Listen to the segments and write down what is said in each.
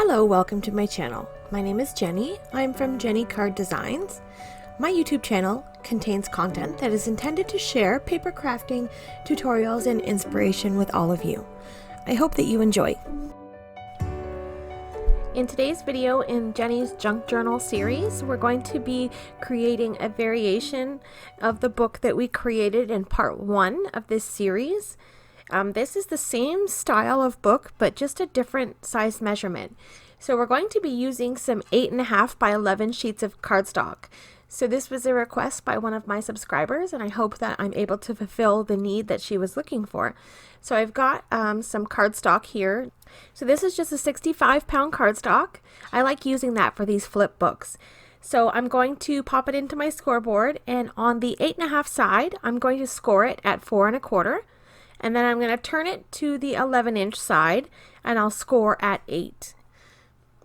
Hello, welcome to my channel. My name is Jenny. I'm from Jenny Card Designs. My YouTube channel contains content that is intended to share paper crafting, tutorials, and inspiration with all of you. I hope that you enjoy. In today's video in Jenny's Junk Journal series, we're going to be creating a variation of the book that we created in part 1 of this series. This is the same style of book, but just a different size measurement. So we're going to be using some 8.5 by 11 sheets of cardstock. So this was a request by one of my subscribers, and I hope that I'm able to fulfill the need that she was looking for. So I've got some cardstock here. So this is just a 65-pound cardstock. I like using that for these flip books. So I'm going to pop it into my scoreboard, and on the 8.5 side, I'm going to score it at 4 1/4. And then I'm going to turn it to the 11-inch side, and I'll score at 8.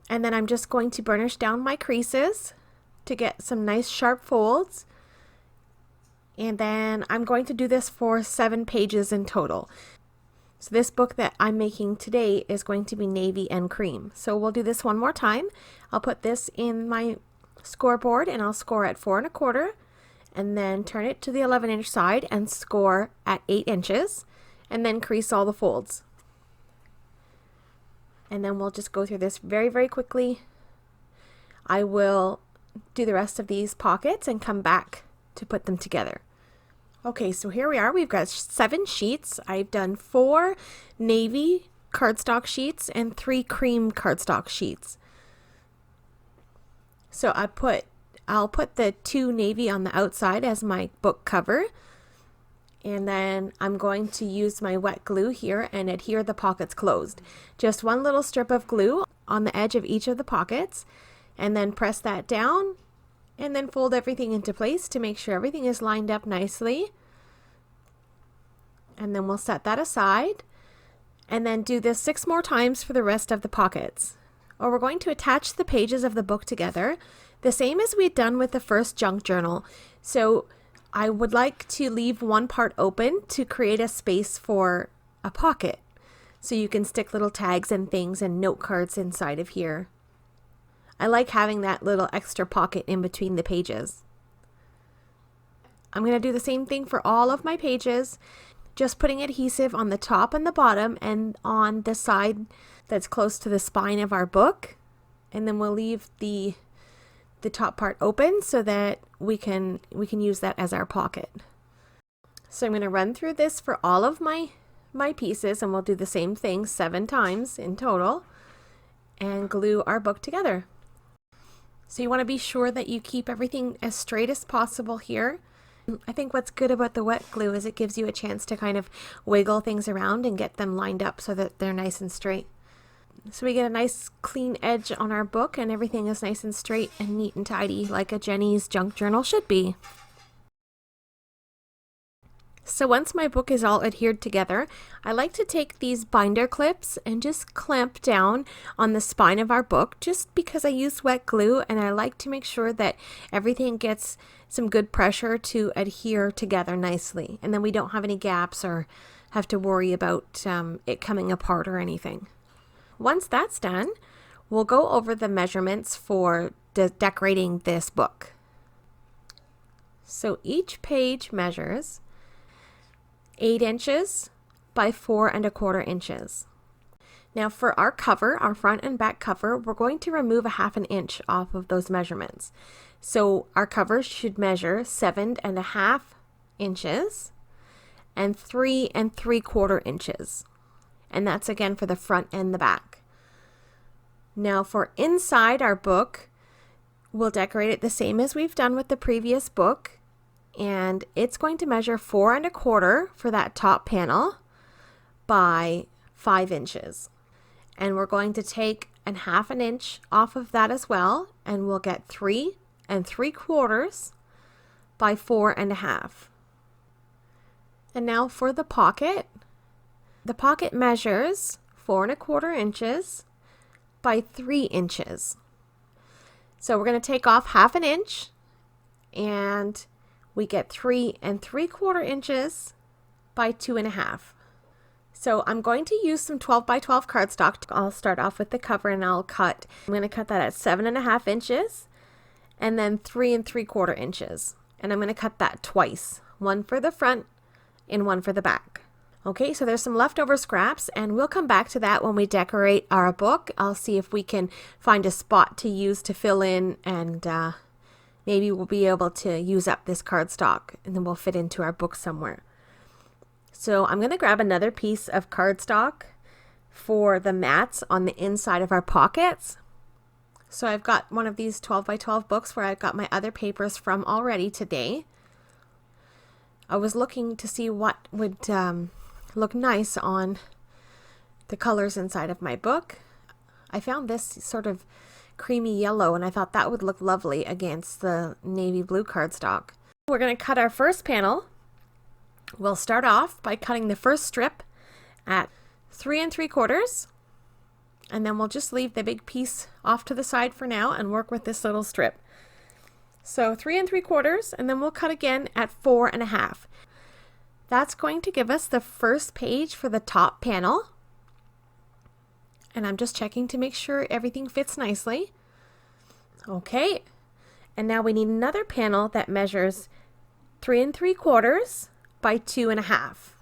And then I'm just going to burnish down my creases to get some nice sharp folds. And then I'm going to do this for 7 pages in total. So this book that I'm making today is going to be navy and cream. So we'll do this one more time. I'll put this in my scoreboard, and I'll score at 4 1/4, and then turn it to the 11-inch side and score at 8 inches. And then crease all the folds. And then we'll just go through this very, very quickly. I will do the rest of these pockets and come back to put them together. Okay, so here we are. We've got 7 sheets. I've done 4 navy cardstock sheets and 3 cream cardstock sheets. So I'll put the 2 navy on the outside as my book cover. And then I'm going to use my wet glue here and adhere the pockets closed. Just one little strip of glue on the edge of each of the pockets, and then press that down and then fold everything into place to make sure everything is lined up nicely. And then we'll set that aside and then do this 6 more times for the rest of the pockets. Or we're going to attach the pages of the book together the same as we had done with the first junk journal. So I would like to leave one part open to create a space for a pocket. So you can stick little tags and things and note cards inside of here. I like having that little extra pocket in between the pages. I'm going to do the same thing for all of my pages, just putting adhesive on the top and the bottom and on the side that's close to the spine of our book. And then we'll leave the top part open so that we can use that as our pocket. So I'm going to run through this for all of my pieces, and we'll do the same thing 7 times in total and glue our book together. So you want to be sure that you keep everything as straight as possible here. I think what's good about the wet glue is it gives you a chance to kind of wiggle things around and get them lined up so that they're nice and straight. So we get a nice clean edge on our book, and everything is nice and straight and neat and tidy like a Jenny's junk journal should be. So once my book is all adhered together, I like to take these binder clips and just clamp down on the spine of our book, just because I use wet glue and I like to make sure that everything gets some good pressure to adhere together nicely, and then we don't have any gaps or have to worry about it coming apart or anything. Once that's done, we'll go over the measurements for decorating this book. So each page measures 8 inches by 4 1/4 inches. Now for our cover, our front and back cover, we're going to remove a 1/2 inch off of those measurements. So our cover should measure 7 1/2 inches and 3 3/4 inches. And that's again for the front and the back. Now for inside our book, we'll decorate it the same as we've done with the previous book. And it's going to measure 4 1/4 for that top panel by 5 inches. And we're going to take a 1/2 inch off of that as well. And we'll get 3 3/4 by 4 1/2. And now for the pocket. The pocket measures 4 1/4 inches by 3 inches. So we're going to take off 1/2 inch, and we get 3 3/4 inches by 2 1/2. So I'm going to use some 12 by 12 cardstock. I'll start off with the cover and I'm going to cut that at 7.5 inches and then 3 3/4 inches. And I'm going to cut that twice, one for the front and one for the back. Okay, so there's some leftover scraps and we'll come back to that when we decorate our book. I'll see if we can find a spot to use to fill in, and maybe we'll be able to use up this cardstock and then we'll fit into our book somewhere. So I'm going to grab another piece of cardstock for the mats on the inside of our pockets. So I've got one of these 12 by 12 books where I've got my other papers from already today. I was looking to see what would look nice on the colors inside of my book. I found this sort of creamy yellow and I thought that would look lovely against the navy blue cardstock. We're going to cut our first panel. We'll start off by cutting the first strip at 3 3/4, and then we'll just leave the big piece off to the side for now and work with this little strip. So 3 3/4, and then we'll cut again at 4 1/2. That's going to give us the first page for the top panel. And I'm just checking to make sure everything fits nicely. Okay, and now we need another panel that measures 3 3/4 by 2 1/2.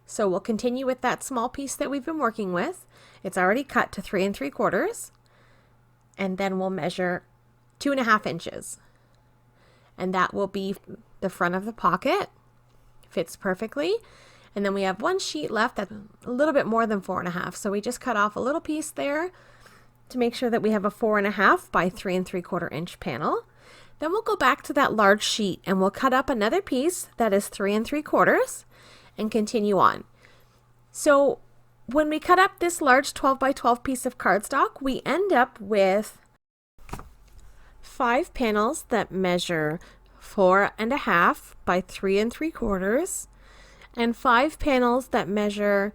So we'll continue with that small piece that we've been working with. It's already cut to 3 3/4, and then we'll measure 2 1/2 inches. And that will be the front of the pocket. Fits perfectly. And then we have one sheet left that's a little bit more than 4 1/2. So we just cut off a little piece there to make sure that we have a 4 1/2 by 3 3/4 inch panel. Then we'll go back to that large sheet and we'll cut up another piece that is 3 3/4 and continue on. So when we cut up this large 12 by 12 piece of cardstock, we end up with 5 panels that measure 4 1/2 by 3 3/4 and 5 panels that measure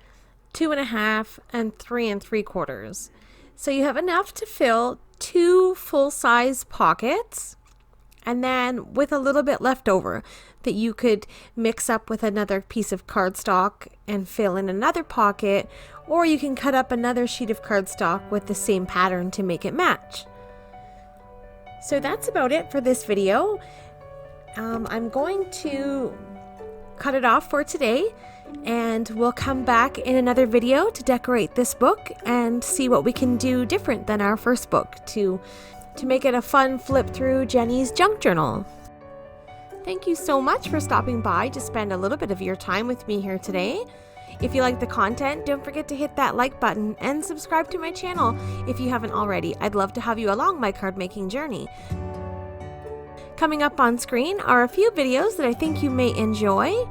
2 1/2 and 3 3/4. So you have enough to fill 2 full-size pockets, and then with a little bit left over that you could mix up with another piece of cardstock and fill in another pocket, or you can cut up another sheet of cardstock with the same pattern to make it match. So that's about it for this video. I'm going to cut it off for today, and we'll come back in another video to decorate this book and see what we can do different than our first book to make it a fun flip through Jenny's junk journal. Thank you so much for stopping by to spend a little bit of your time with me here today. If you like the content, don't forget to hit that like button and subscribe to my channel if you haven't already. I'd love to have you along my card making journey. Coming up on screen are a few videos that I think you may enjoy.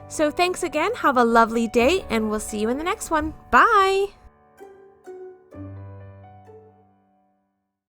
So thanks again, have a lovely day, and we'll see you in the next one. Bye!